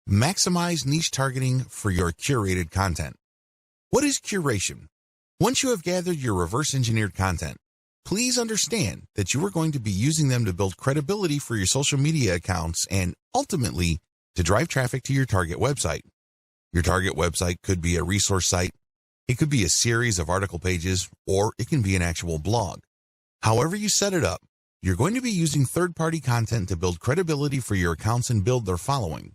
Maximize niche targeting for your curated content. What is curation? Once you have gathered your reverse-engineered content, please understand that you are going to be using them to build credibility for your social media accounts and, ultimately, to drive traffic to your target website. Your target website could be a resource site, it could be a series of article pages, or it can be an actual blog. However you set it up, you're going to be using third-party content to build credibility for your accounts and build their following.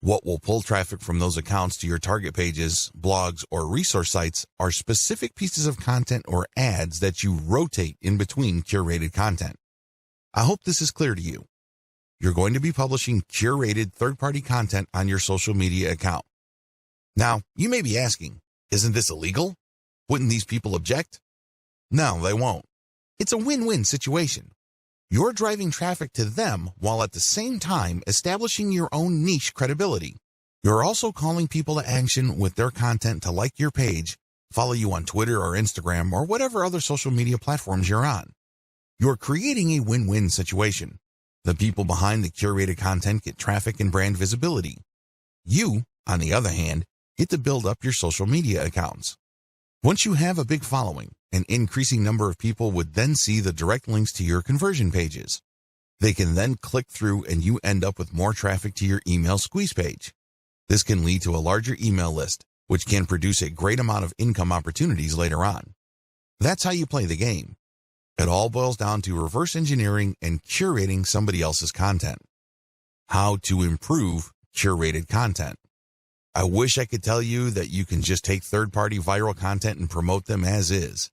What will pull traffic from those accounts to your target pages, blogs, or resource sites are specific pieces of content or ads that you rotate in between curated content. I hope this is clear to you. You're going to be publishing curated third-party content on your social media account. Now, you may be asking, isn't this illegal? Wouldn't these people object? No, they won't. It's a win-win situation. You're driving traffic to them while at the same time establishing your own niche credibility. You're also calling people to action with their content to like your page, follow you on Twitter or Instagram or whatever other social media platforms you're on. You're creating a win-win situation. The people behind the curated content get traffic and brand visibility. You, on the other hand, get to build up your social media accounts. Once you have a big following, an increasing number of people would then see the direct links to your conversion pages. They can then click through and you end up with more traffic to your email squeeze page. This can lead to a larger email list, which can produce a great amount of income opportunities later on. That's how you play the game. It all boils down to reverse engineering and curating somebody else's content. How to improve curated content. I wish I could tell you that you can just take third-party viral content and promote them as is.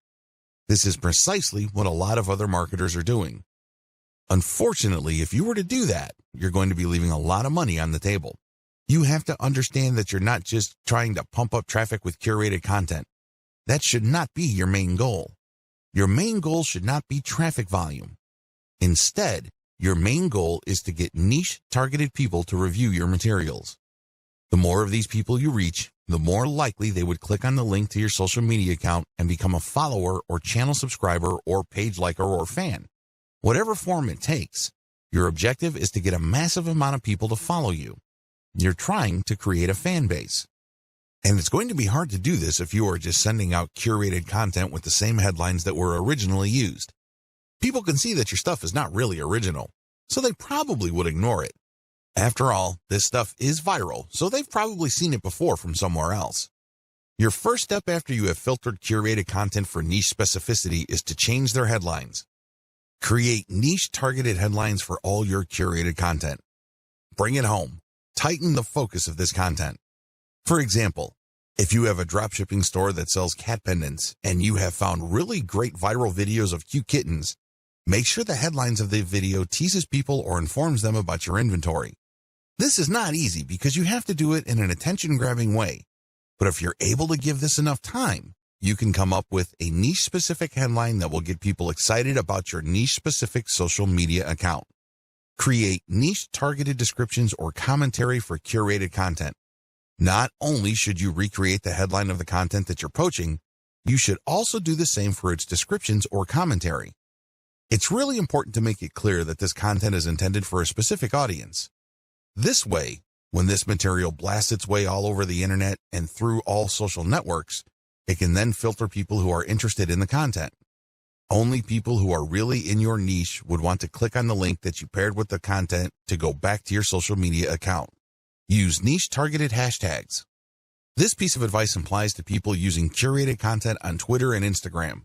This is precisely what a lot of other marketers are doing. Unfortunately, if you were to do that, you're going to be leaving a lot of money on the table. You have to understand that you're not just trying to pump up traffic with curated content. That should not be your main goal. Your main goal should not be traffic volume. Instead, your main goal is to get niche, targeted people to review your materials. The more of these people you reach, the more likely they would click on the link to your social media account and become a follower or channel subscriber or page liker or fan. Whatever form it takes, your objective is to get a massive amount of people to follow you. You're trying to create a fan base. And it's going to be hard to do this if you are just sending out curated content with the same headlines that were originally used. People can see that your stuff is not really original, so they probably would ignore it. After all, this stuff is viral, so they've probably seen it before from somewhere else. Your first step after you have filtered curated content for niche specificity is to change their headlines. Create niche targeted headlines for all your curated content. Bring it home. Tighten the focus of this content. For example, if you have a dropshipping store that sells cat pendants and you have found really great viral videos of cute kittens, make sure the headlines of the video teases people or informs them about your inventory. This is not easy because you have to do it in an attention-grabbing way. But if you're able to give this enough time, you can come up with a niche-specific headline that will get people excited about your niche-specific social media account. Create niche-targeted descriptions or commentary for curated content. Not only should you recreate the headline of the content that you're poaching, you should also do the same for its descriptions or commentary. It's really important to make it clear that this content is intended for a specific audience. This way, when this material blasts its way all over the internet and through all social networks, it can then filter people who are interested in the content. Only people who are really in your niche would want to click on the link that you paired with the content to go back to your social media account. Use niche-targeted hashtags. This piece of advice applies to people using curated content on Twitter and Instagram.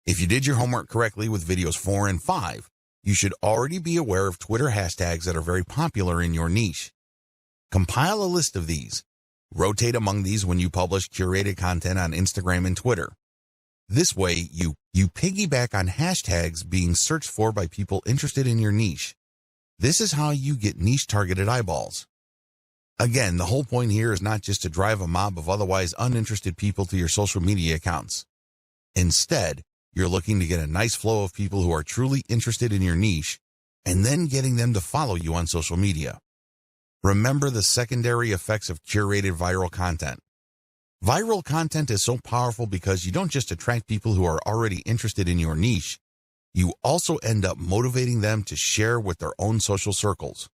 If you did your homework correctly with videos 4 and 5, you should already be aware of Twitter hashtags that are very popular in your niche. Compile a list of these. Rotate among these when you publish curated content on Instagram and Twitter. This way, you piggyback on hashtags being searched for by people interested in your niche. This is how you get niche-targeted eyeballs. Again, the whole point here is not just to drive a mob of otherwise uninterested people to your social media accounts. Instead, you're looking to get a nice flow of people who are truly interested in your niche, and then getting them to follow you on social media. Remember the secondary effects of curated viral content. Viral content is so powerful because you don't just attract people who are already interested in your niche, you also end up motivating them to share with their own social circles.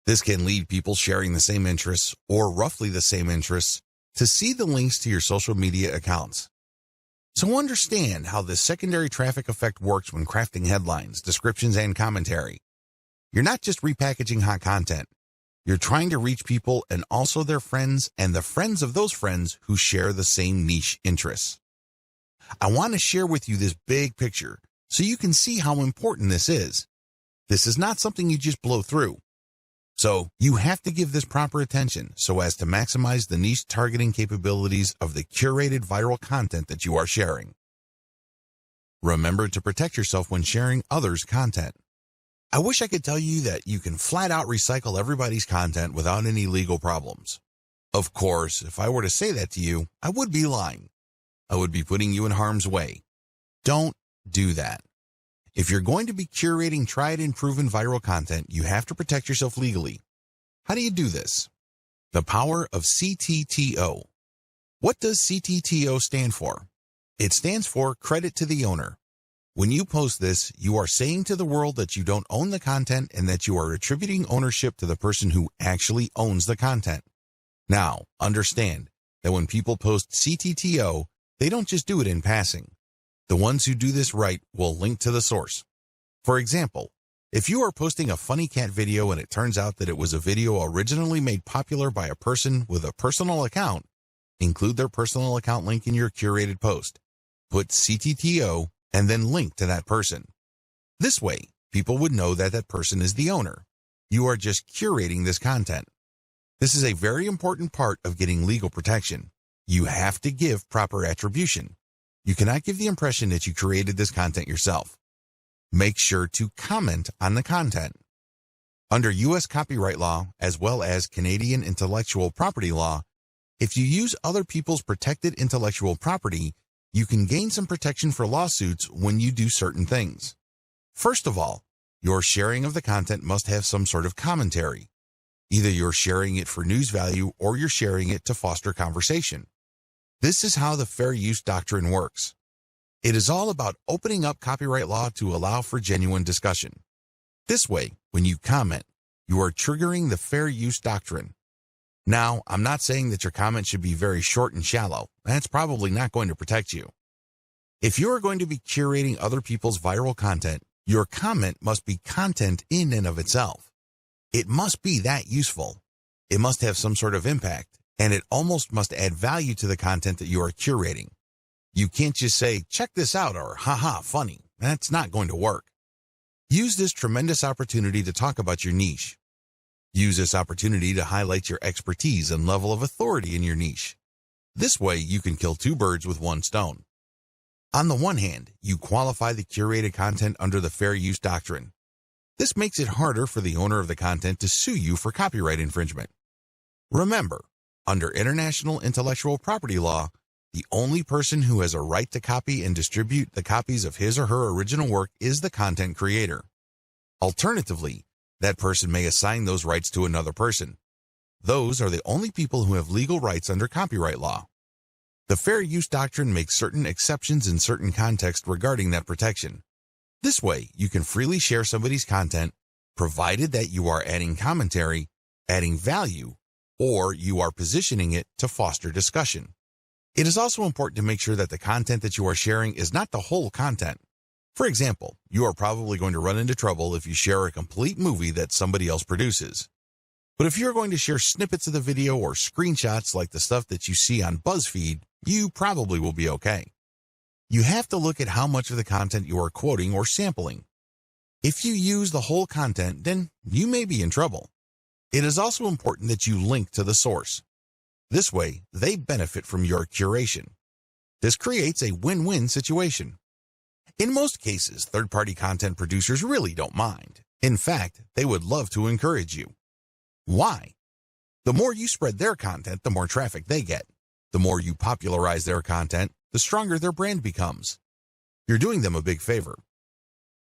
This can lead people sharing the same interests or roughly the same interests to see the links to your social media accounts. So understand how this secondary traffic effect works when crafting headlines, descriptions, and commentary. You're not just repackaging hot content. You're trying to reach people and also their friends and the friends of those friends who share the same niche interests. I want to share with you this big picture so you can see how important this is. This is not something you just blow through. So you have to give this proper attention so as to maximize the niche targeting capabilities of the curated viral content that you are sharing. Remember to protect yourself when sharing others' content. I wish I could tell you that you can flat out recycle everybody's content without any legal problems. Of course, if I were to say that to you, I would be lying. I would be putting you in harm's way. Don't do that. If you're going to be curating tried and proven viral content, you have to protect yourself legally. How do you do this? The power of CTTO. What does CTTO stand for? It stands for credit to the owner. When you post this, you are saying to the world that you don't own the content and that you are attributing ownership to the person who actually owns the content. Now, understand that when people post CTTO, they don't just do it in passing. The ones who do this right will link to the source. For example, if you are posting a funny cat video and it turns out that it was a video originally made popular by a person with a personal account, include their personal account link in your curated post. Put CTTO and then link to that person. This way, people would know that that person is the owner. You are just curating this content. This is a very important part of getting legal protection. You have to give proper attribution. You cannot give the impression that you created this content yourself. Make sure to comment on the content. Under U.S. copyright law, as well as Canadian intellectual property law, if you use other people's protected intellectual property, you can gain some protection for lawsuits when you do certain things. First of all, your sharing of the content must have some sort of commentary. Either you're sharing it for news value or you're sharing it to foster conversation. This is how the fair use doctrine works. It is all about opening up copyright law to allow for genuine discussion. This way, when you comment, you are triggering the fair use doctrine. Now, I'm not saying that your comment should be very short and shallow. That's probably not going to protect you. If you are going to be curating other people's viral content, your comment must be content in and of itself. It must be that useful. It must have some sort of impact, and it almost must add value to the content that you are curating. You can't just say, check this out, or haha, funny. That's not going to work. Use this tremendous opportunity to talk about your niche. Use this opportunity to highlight your expertise and level of authority in your niche. This way, you can kill two birds with one stone. On the one hand, you qualify the curated content under the fair use doctrine. This makes it harder for the owner of the content to sue you for copyright infringement. Remember, under international intellectual property law, the only person who has a right to copy and distribute the copies of his or her original work is the content creator. Alternatively, that person may assign those rights to another person. Those are the only people who have legal rights under copyright law. The fair use doctrine makes certain exceptions in certain contexts regarding that protection. This way, you can freely share somebody's content, provided that you are adding commentary, adding value, or you are positioning it to foster discussion. It is also important to make sure that the content that you are sharing is not the whole content. For example, you are probably going to run into trouble if you share a complete movie that somebody else produces. But if you're going to share snippets of the video or screenshots like the stuff that you see on BuzzFeed, you probably will be okay. You have to look at how much of the content you are quoting or sampling. If you use the whole content, then you may be in trouble. It is also important that you link to the source. This way, they benefit from your curation. This creates a win-win situation. In most cases, third-party content producers really don't mind. In fact, they would love to encourage you. Why? The more you spread their content, the more traffic they get. The more you popularize their content, the stronger their brand becomes. You're doing them a big favor.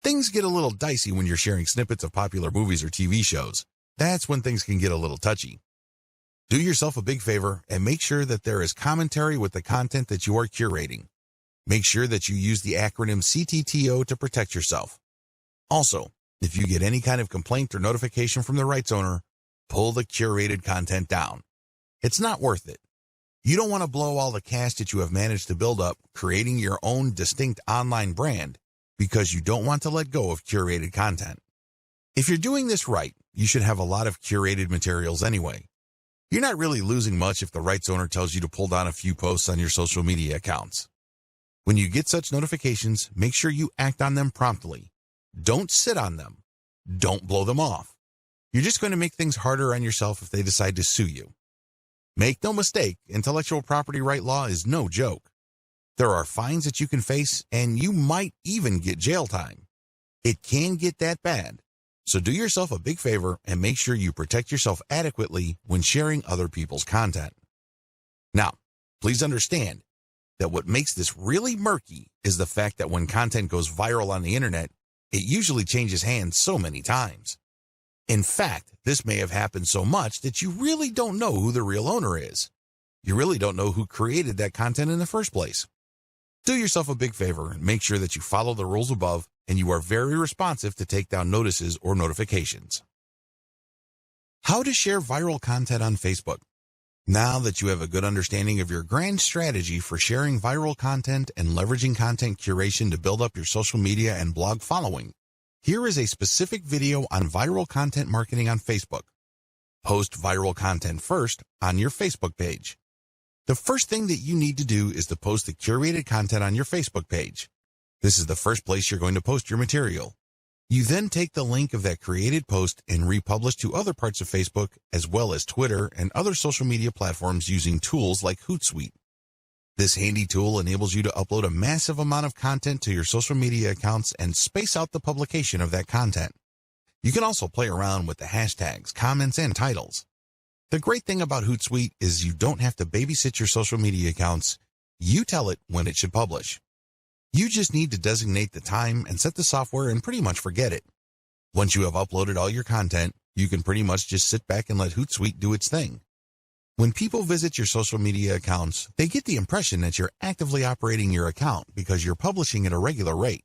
Things get a little dicey when you're sharing snippets of popular movies or TV shows. That's when things can get a little touchy. Do yourself a big favor and make sure that there is commentary with the content that you are curating. Make sure that you use the acronym CTTO to protect yourself. Also, if you get any kind of complaint or notification from the rights owner, pull the curated content down. It's not worth it. You don't want to blow all the cash that you have managed to build up creating your own distinct online brand because you don't want to let go of curated content. If you're doing this right, you should have a lot of curated materials anyway. You're not really losing much if the rights owner tells you to pull down a few posts on your social media accounts. When you get such notifications, make sure you act on them promptly. Don't sit on them. Don't blow them off. You're just going to make things harder on yourself if they decide to sue you. Make no mistake, intellectual property right law is no joke. There are fines that you can face, and you might even get jail time. It can get that bad. So do yourself a big favor and make sure you protect yourself adequately when sharing other people's content. Now, please understand that what makes this really murky is the fact that when content goes viral on the internet, it usually changes hands so many times. In fact, this may have happened so much that you really don't know who the real owner is. You really don't know who created that content in the first place. Do yourself a big favor and make sure that you follow the rules above and you are very responsive to take down notices or notifications. How to share viral content on Facebook. Now that you have a good understanding of your grand strategy for sharing viral content and leveraging content curation to build up your social media and blog following, here is a specific video on viral content marketing on Facebook. Post viral content first on your Facebook page. The first thing that you need to do is to post the curated content on your Facebook page. This is the first place you're going to post your material. You then take the link of that created post and republish to other parts of Facebook as well as Twitter and other social media platforms using tools like Hootsuite. This handy tool enables you to upload a massive amount of content to your social media accounts and space out the publication of that content. You can also play around with the hashtags, comments, and titles. The great thing about Hootsuite is you don't have to babysit your social media accounts. You tell it when it should publish. You just need to designate the time and set the software and pretty much forget it. Once you have uploaded all your content, you can pretty much just sit back and let Hootsuite do its thing. When people visit your social media accounts, they get the impression that you're actively operating your account because you're publishing at a regular rate.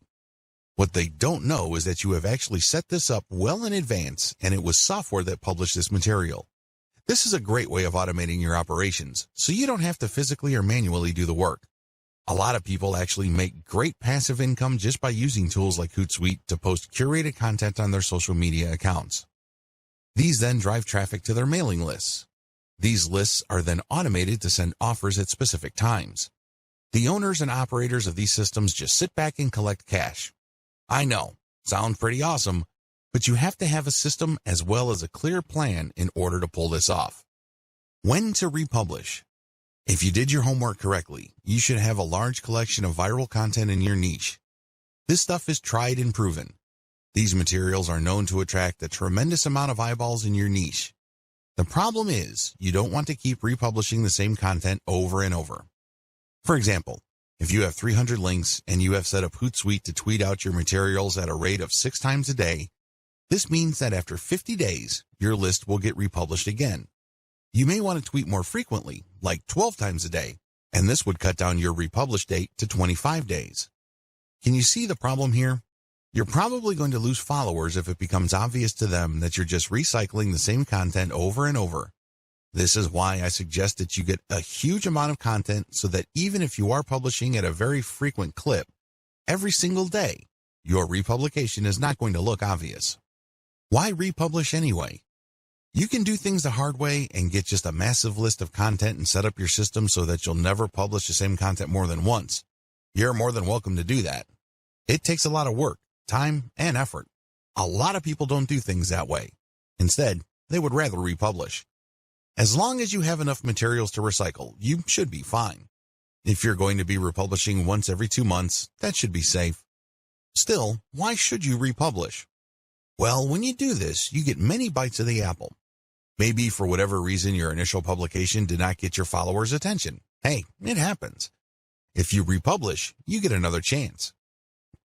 What they don't know is that you have actually set this up well in advance and it was software that published this material. This is a great way of automating your operations, so you don't have to physically or manually do the work. A lot of people actually make great passive income just by using tools like Hootsuite to post curated content on their social media accounts. These then drive traffic to their mailing lists. These lists are then automated to send offers at specific times. The owners and operators of these systems just sit back and collect cash. I know, sounds pretty awesome, but you have to have a system as well as a clear plan in order to pull this off. When to republish. If you did your homework correctly, you should have a large collection of viral content in your niche. This stuff is tried and proven. These materials are known to attract a tremendous amount of eyeballs in your niche. The problem is, you don't want to keep republishing the same content over and over. For example, if you have 300 links and you have set up Hootsuite to tweet out your materials at a rate of 6 times a day, this means that after 50 days, your list will get republished again. You may want to tweet more frequently, like 12 times a day, and this would cut down your republish date to 25 days. Can you see the problem here? You're probably going to lose followers if it becomes obvious to them that you're just recycling the same content over and over. This is why I suggest that you get a huge amount of content so that even if you are publishing at a very frequent clip, every single day, your republication is not going to look obvious. Why republish anyway? You can do things the hard way and get just a massive list of content and set up your system so that you'll never publish the same content more than once. You're more than welcome to do that. It takes a lot of work, time, and effort. A lot of people don't do things that way. Instead, they would rather republish. As long as you have enough materials to recycle, you should be fine. If you're going to be republishing once every 2 months, that should be safe. Still, why should you republish? Well, when you do this, you get many bites of the apple. Maybe for whatever reason your initial publication did not get your followers' attention. Hey, it happens. If you republish, you get another chance.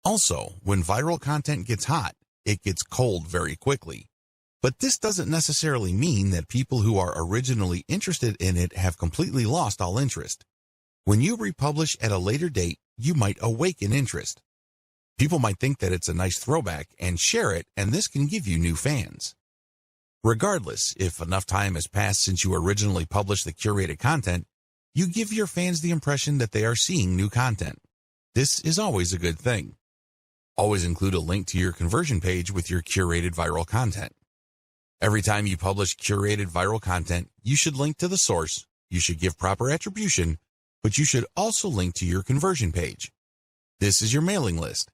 Also, when viral content gets hot, it gets cold very quickly. But this doesn't necessarily mean that people who are originally interested in it have completely lost all interest. When you republish at a later date, you might awaken interest. People might think that it's a nice throwback and share it, and this can give you new fans. Regardless, if enough time has passed since you originally published the curated content, you give your fans the impression that they are seeing new content. This is always a good thing. Always include a link to your conversion page with your curated viral content. Every time you publish curated viral content, you should link to the source, you should give proper attribution, but you should also link to your conversion page. This is your mailing list.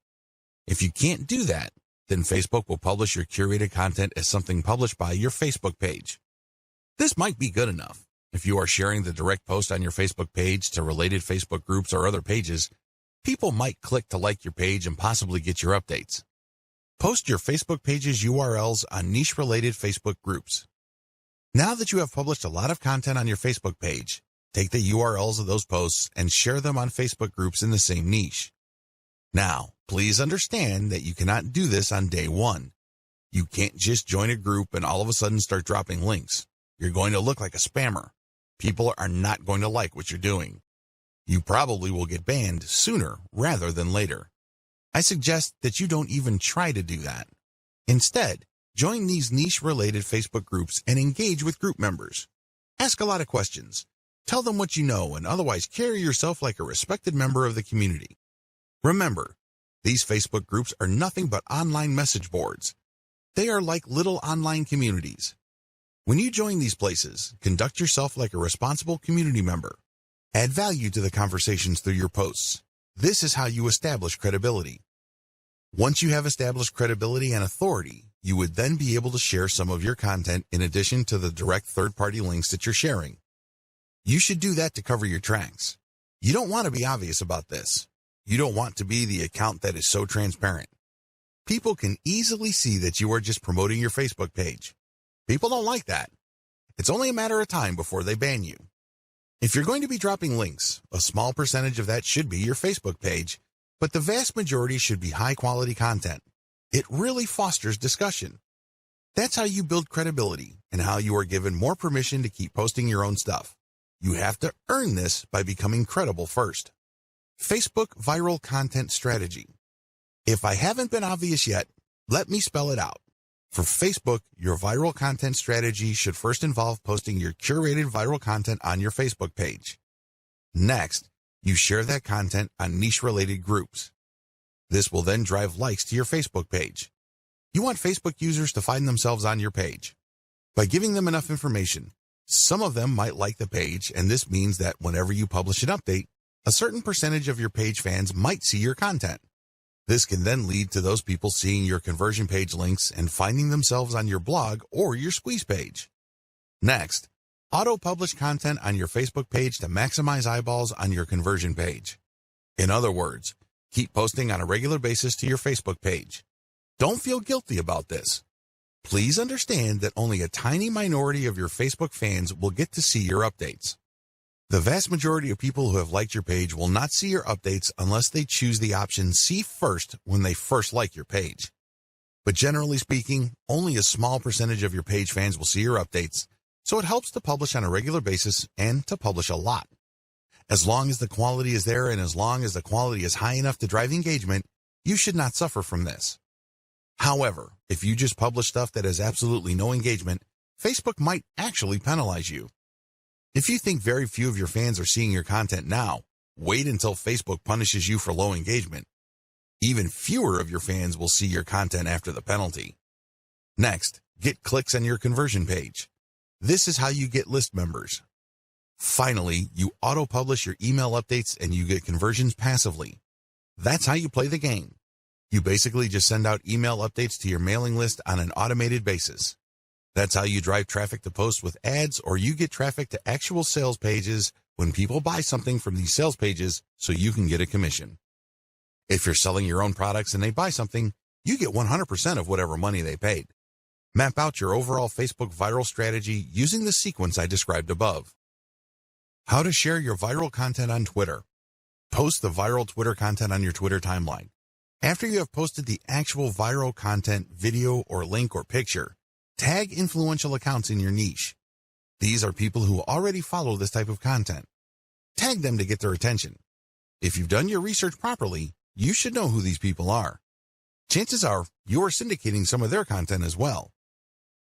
If you can't do that, then Facebook will publish your curated content as something published by your Facebook page. This might be good enough. If you are sharing the direct post on your Facebook page to related Facebook groups or other pages, people might click to like your page and possibly get your updates. Post your Facebook page's URLs on niche-related Facebook groups. Now that you have published a lot of content on your Facebook page, take the URLs of those posts and share them on Facebook groups in the same niche. Now, please understand that you cannot do this on day one. You can't just join a group and all of a sudden start dropping links. You're going to look like a spammer. People are not going to like what you're doing. You probably will get banned sooner rather than later. I suggest that you don't even try to do that. Instead, join these niche-related Facebook groups and engage with group members. Ask a lot of questions. Tell them what you know and otherwise carry yourself like a respected member of the community. Remember, these Facebook groups are nothing but online message boards. They are like little online communities. When you join these places, conduct yourself like a responsible community member. Add value to the conversations through your posts. This is how you establish credibility. Once you have established credibility and authority, you would then be able to share some of your content in addition to the direct third-party links that you're sharing. You should do that to cover your tracks. You don't want to be obvious about this. You don't want to be the account that is so transparent. People can easily see that you are just promoting your Facebook page. People don't like that. It's only a matter of time before they ban you. If you're going to be dropping links, a small percentage of that should be your Facebook page, but the vast majority should be high-quality content. It really fosters discussion. That's how you build credibility and how you are given more permission to keep posting your own stuff. You have to earn this by becoming credible first. Facebook Viral Content Strategy. If I haven't been obvious yet, let me spell it out. For Facebook, your viral content strategy should first involve posting your curated viral content on your Facebook page. Next, you share that content on niche-related groups. This will then drive likes to your Facebook page. You want Facebook users to find themselves on your page. By giving them enough information, some of them might like the page, and this means that whenever you publish an update, a certain percentage of your page fans might see your content. This can then lead to those people seeing your conversion page links and finding themselves on your blog or your squeeze page. Next, auto-publish content on your Facebook page to maximize eyeballs on your conversion page. In other words, keep posting on a regular basis to your Facebook page. Don't feel guilty about this. Please understand that only a tiny minority of your Facebook fans will get to see your updates. The vast majority of people who have liked your page will not see your updates unless they choose the option See First when they first like your page. But generally speaking, only a small percentage of your page fans will see your updates, so it helps to publish on a regular basis and to publish a lot. As long as the quality is there and as long as the quality is high enough to drive engagement, you should not suffer from this. However, if you just publish stuff that has absolutely no engagement, Facebook might actually penalize you. If you think very few of your fans are seeing your content now, wait until Facebook punishes you for low engagement. Even fewer of your fans will see your content after the penalty. Next, get clicks on your conversion page. This is how you get list members. Finally, you auto-publish your email updates and you get conversions passively. That's how you play the game. You basically just send out email updates to your mailing list on an automated basis. That's how you drive traffic to posts with ads, or you get traffic to actual sales pages when people buy something from these sales pages so you can get a commission. If you're selling your own products and they buy something, you get 100% of whatever money they paid. Map out your overall Facebook viral strategy using the sequence I described above. How to share your viral content on Twitter. Post the viral Twitter content on your Twitter timeline. After you have posted the actual viral content, video or link or picture, tag influential accounts in your niche. These are people who already follow this type of content. Tag them to get their attention. If you've done your research properly, you should know who these people are. Chances are you are syndicating some of their content as well.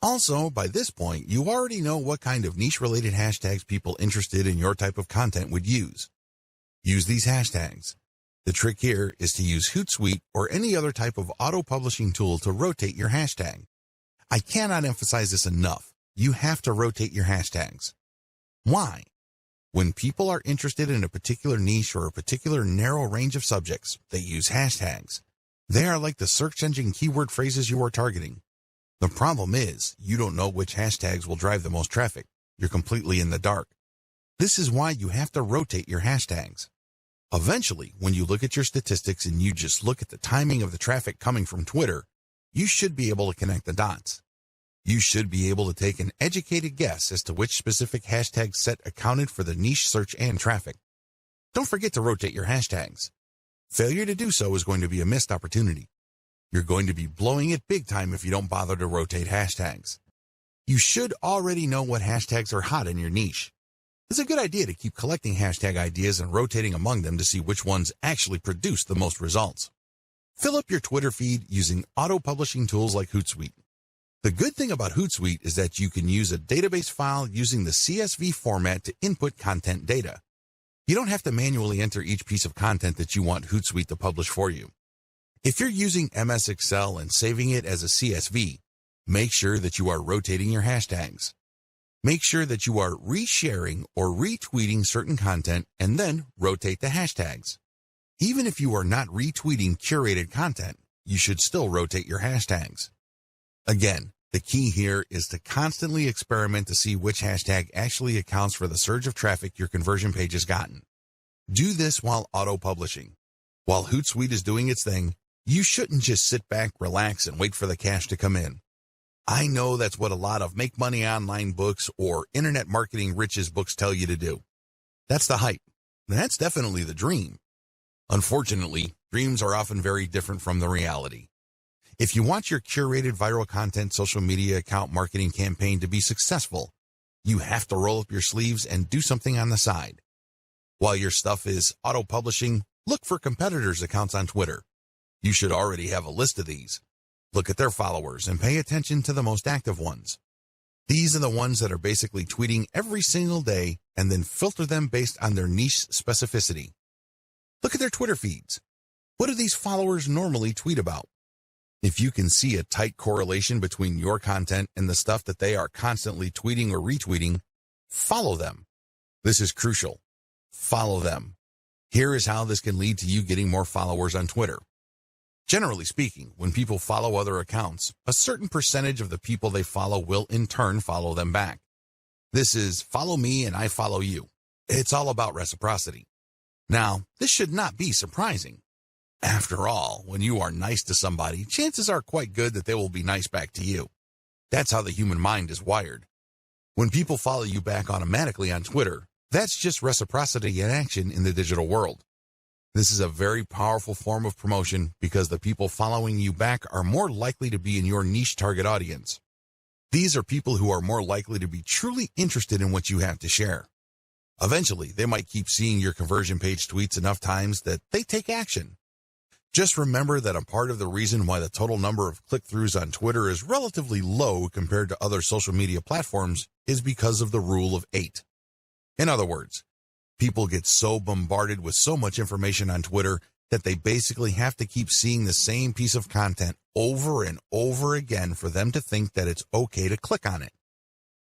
Also, by this point, you already know what kind of niche-related hashtags people interested in your type of content would use. Use these hashtags. The trick here is to use Hootsuite or any other type of auto-publishing tool to rotate your hashtag. I cannot emphasize this enough. You have to rotate your hashtags. Why? When people are interested in a particular niche or a particular narrow range of subjects, they use hashtags. They are like the search engine keyword phrases you are targeting. The problem is, you don't know which hashtags will drive the most traffic. You're completely in the dark. This is why you have to rotate your hashtags. Eventually, when you look at your statistics and you just look at the timing of the traffic coming from Twitter, you should be able to connect the dots. You should be able to take an educated guess as to which specific hashtag set accounted for the niche search and traffic. Don't forget to rotate your hashtags. Failure to do so is going to be a missed opportunity. You're going to be blowing it big time if you don't bother to rotate hashtags. You should already know what hashtags are hot in your niche. It's a good idea to keep collecting hashtag ideas and rotating among them to see which ones actually produce the most results. Fill up your Twitter feed using auto-publishing tools like Hootsuite. The good thing about Hootsuite is that you can use a database file using the CSV format to input content data. You don't have to manually enter each piece of content that you want Hootsuite to publish for you. If you're using MS Excel and saving it as a CSV, make sure that you are rotating your hashtags. Make sure that you are resharing or retweeting certain content and then rotate the hashtags. Even if you are not retweeting curated content, you should still rotate your hashtags. Again, the key here is to constantly experiment to see which hashtag actually accounts for the surge of traffic your conversion page has gotten. Do this while auto-publishing. While Hootsuite is doing its thing, you shouldn't just sit back, relax, and wait for the cash to come in. I know that's what a lot of make money online books or internet marketing riches books tell you to do. That's the hype. That's definitely the dream. Unfortunately, dreams are often very different from the reality. If you want your curated viral content social media account marketing campaign to be successful, you have to roll up your sleeves and do something on the side. While your stuff is auto-publishing, look for competitors' accounts on Twitter. You should already have a list of these. Look at their followers and pay attention to the most active ones. These are the ones that are basically tweeting every single day and then filter them based on their niche specificity. Look at their Twitter feeds. What do these followers normally tweet about? If you can see a tight correlation between your content and the stuff that they are constantly tweeting or retweeting, follow them. This is crucial. Follow them. Here is how this can lead to you getting more followers on Twitter. Generally speaking, when people follow other accounts, a certain percentage of the people they follow will in turn follow them back. This is follow me and I follow you. It's all about reciprocity. Now, this should not be surprising. After all, when you are nice to somebody, chances are quite good that they will be nice back to you. That's how the human mind is wired. When people follow you back automatically on Twitter, that's just reciprocity in action in the digital world. This is a very powerful form of promotion because the people following you back are more likely to be in your niche target audience. These are people who are more likely to be truly interested in what you have to share. Eventually, they might keep seeing your conversion page tweets enough times that they take action. Just remember that a part of the reason why the total number of click-throughs on Twitter is relatively low compared to other social media platforms is because of the rule of 8. In other words, people get so bombarded with so much information on Twitter that they basically have to keep seeing the same piece of content over and over again for them to think that it's okay to click on it.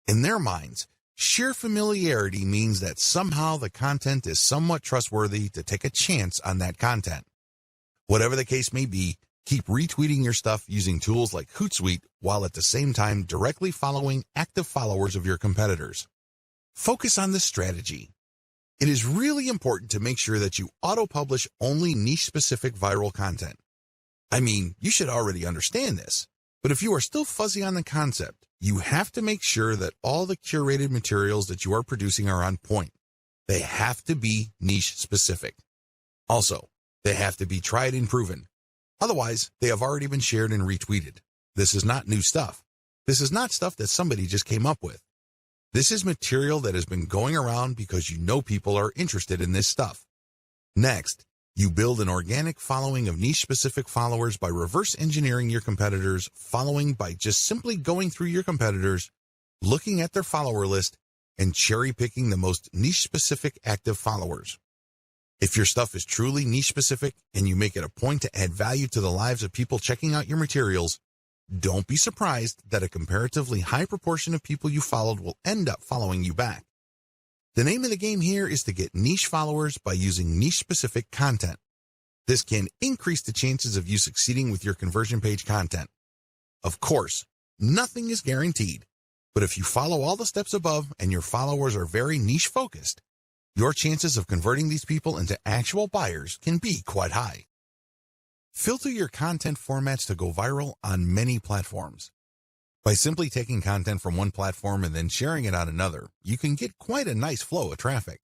In their minds, sheer familiarity means that somehow the content is somewhat trustworthy to take a chance on that content. Whatever the case may be, keep retweeting your stuff using tools like Hootsuite while at the same time directly following active followers of your competitors. Focus on this strategy. It is really important to make sure that you auto-publish only niche-specific viral content. I mean, you should already understand this, but if you are still fuzzy on the concept, you have to make sure that all the curated materials that you are producing are on point. They have to be niche-specific. Also, they have to be tried and proven. Otherwise, they have already been shared and retweeted. This is not new stuff. This is not stuff that somebody just came up with. This is material that has been going around because you know people are interested in this stuff. Next, You build an organic following of niche-specific followers by reverse engineering your competitors' following by just simply going through your competitors, looking at their follower list, and cherry-picking the most niche-specific active followers. If your stuff is truly niche-specific and you make it a point to add value to the lives of people checking out your materials, don't be surprised that a comparatively high proportion of people you followed will end up following you back. The name of the game here is to get niche followers by using niche-specific content. This can increase the chances of you succeeding with your conversion page content. Of course, nothing is guaranteed, but if you follow all the steps above and your followers are very niche-focused, your chances of converting these people into actual buyers can be quite high. Filter your content formats to go viral on many platforms. By simply taking content from one platform and then sharing it on another, you can get quite a nice flow of traffic.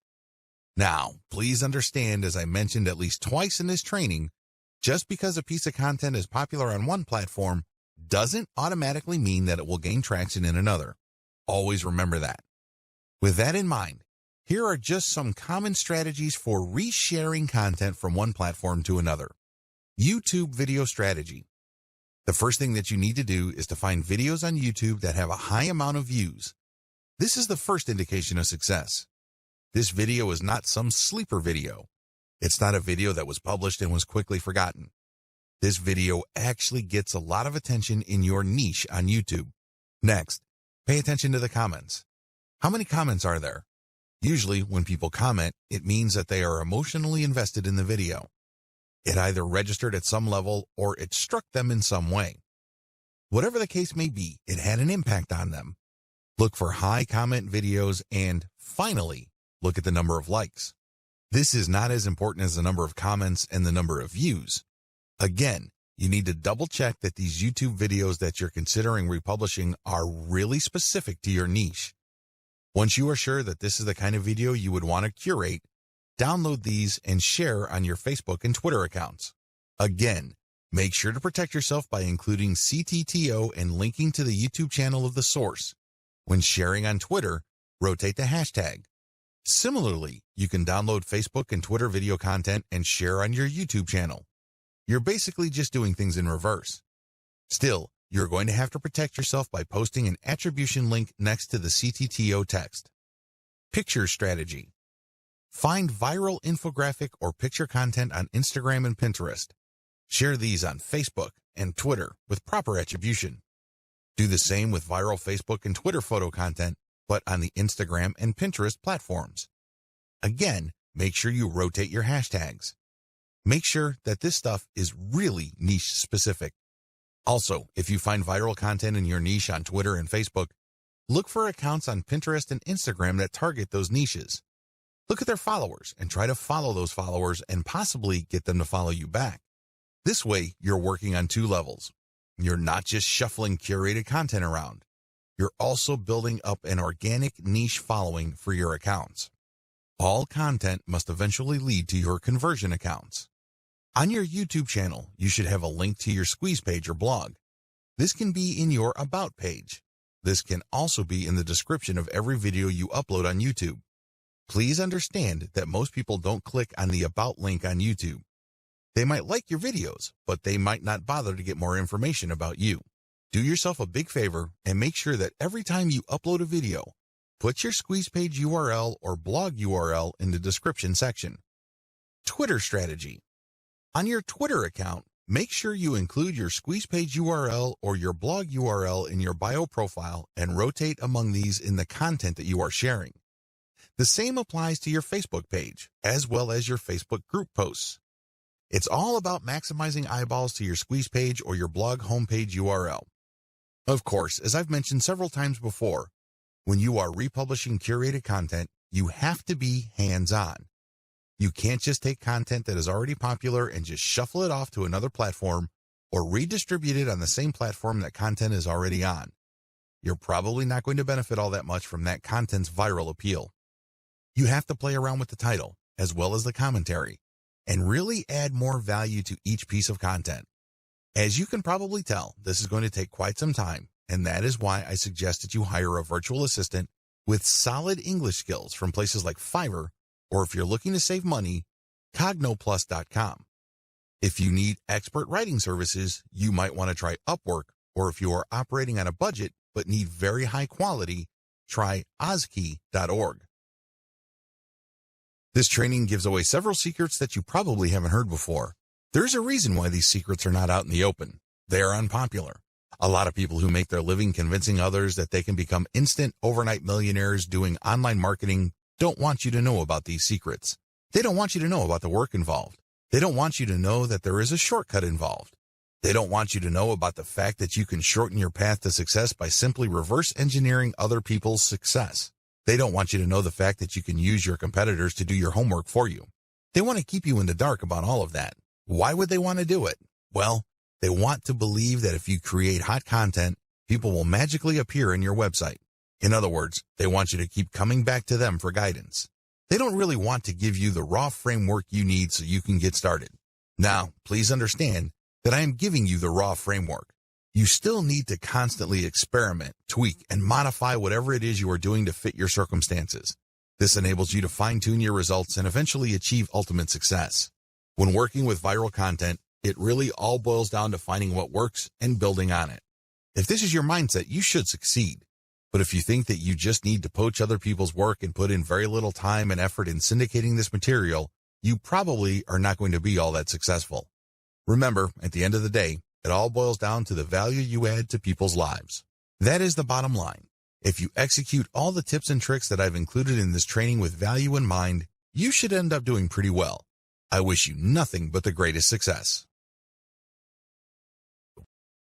Now, please understand, as I mentioned at least twice in this training, just because a piece of content is popular on one platform doesn't automatically mean that it will gain traction in another. Always remember that. With that in mind, here are just some common strategies for resharing content from one platform to another. YouTube video strategy. The first thing that you need to do is to find videos on YouTube that have a high amount of views. This is the first indication of success. This video is not some sleeper video. It's not a video that was published and was quickly forgotten. This video actually gets a lot of attention in your niche on YouTube. Next, pay attention to the comments. How many comments are there? Usually, when people comment, it means that they are emotionally invested in the video. It either registered at some level or it struck them in some way. Whatever the case may be, it had an impact on them. Look for high comment videos and, finally, look at the number of likes. This is not as important as the number of comments and the number of views. Again, you need to double check that these YouTube videos that you're considering republishing are really specific to your niche. Once you are sure that this is the kind of video you would want to curate, download these and share on your Facebook and Twitter accounts. Again, make sure to protect yourself by including CTTO and linking to the YouTube channel of the source. When sharing on Twitter, rotate the hashtag. Similarly, you can download Facebook and Twitter video content and share on your YouTube channel. You're basically just doing things in reverse. Still, you're going to have to protect yourself by posting an attribution link next to the CTTO text. Picture strategy. Find viral infographic or picture content on Instagram and Pinterest. Share these on Facebook and Twitter with proper attribution. Do the same with viral Facebook and Twitter photo content, but on the Instagram and Pinterest platforms. Again, make sure you rotate your hashtags. Make sure that this stuff is really niche specific. Also, if you find viral content in your niche on Twitter and Facebook, look for accounts on Pinterest and Instagram that target those niches. Look at their followers and try to follow those followers and possibly get them to follow you back. This way, you're working on two levels. You're not just shuffling curated content around. You're also building up an organic niche following for your accounts. All content must eventually lead to your conversion accounts. On your YouTube channel, you should have a link to your squeeze page or blog. This can be in your About page. This can also be in the description of every video you upload on YouTube. Please understand that most people don't click on the About link on YouTube. They might like your videos, but they might not bother to get more information about you. Do yourself a big favor and make sure that every time you upload a video, put your squeeze page URL or blog URL in the description section. Twitter strategy. On your Twitter account, make sure you include your squeeze page URL or your blog URL in your bio profile and rotate among these in the content that you are sharing. The same applies to your Facebook page, as well as your Facebook group posts. It's all about maximizing eyeballs to your squeeze page or your blog homepage URL. Of course, as I've mentioned several times before, when you are republishing curated content, you have to be hands-on. You can't just take content that is already popular and just shuffle it off to another platform or redistribute it on the same platform that content is already on. You're probably not going to benefit all that much from that content's viral appeal. You have to play around with the title, as well as the commentary, and really add more value to each piece of content. As you can probably tell, this is going to take quite some time, and that is why I suggest that you hire a virtual assistant with solid English skills from places like Fiverr, or if you're looking to save money, cognoplus.com. If you need expert writing services, you might want to try Upwork, or if you are operating on a budget but need very high quality, try ozkey.org. This training gives away several secrets that you probably haven't heard before. There's a reason why these secrets are not out in the open. They are unpopular. A lot of people who make their living convincing others that they can become instant overnight millionaires doing online marketing don't want you to know about these secrets. They don't want you to know about the work involved. They don't want you to know that there is a shortcut involved. They don't want you to know about the fact that you can shorten your path to success by simply reverse engineering other people's success. They don't want you to know the fact that you can use your competitors to do your homework for you. They want to keep you in the dark about all of that. Why would they want to do it? Well, they want to believe that if you create hot content, people will magically appear in your website. In other words, they want you to keep coming back to them for guidance. They don't really want to give you the raw framework you need so you can get started. Now, please understand that I am giving you the raw framework. You still need to constantly experiment, tweak, and modify whatever it is you are doing to fit your circumstances. This enables you to fine-tune your results and eventually achieve ultimate success. When working with viral content, it really all boils down to finding what works and building on it. If this is your mindset, you should succeed. But if you think that you just need to poach other people's work and put in very little time and effort in syndicating this material, you probably are not going to be all that successful. Remember, at the end of the day, it all boils down to the value you add to people's lives. That is the bottom line. If you execute all the tips and tricks that I've included in this training with value in mind, you should end up doing pretty well. I wish you nothing but the greatest success.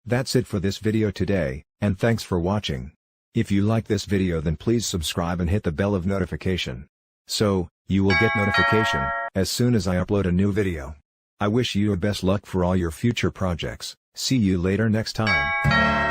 That's it for this video today, and thanks for watching. If you like this video, then please subscribe and hit the bell of notification, so you will get notification as soon as I upload a new video. I wish you best luck for all your future projects. See you later next time.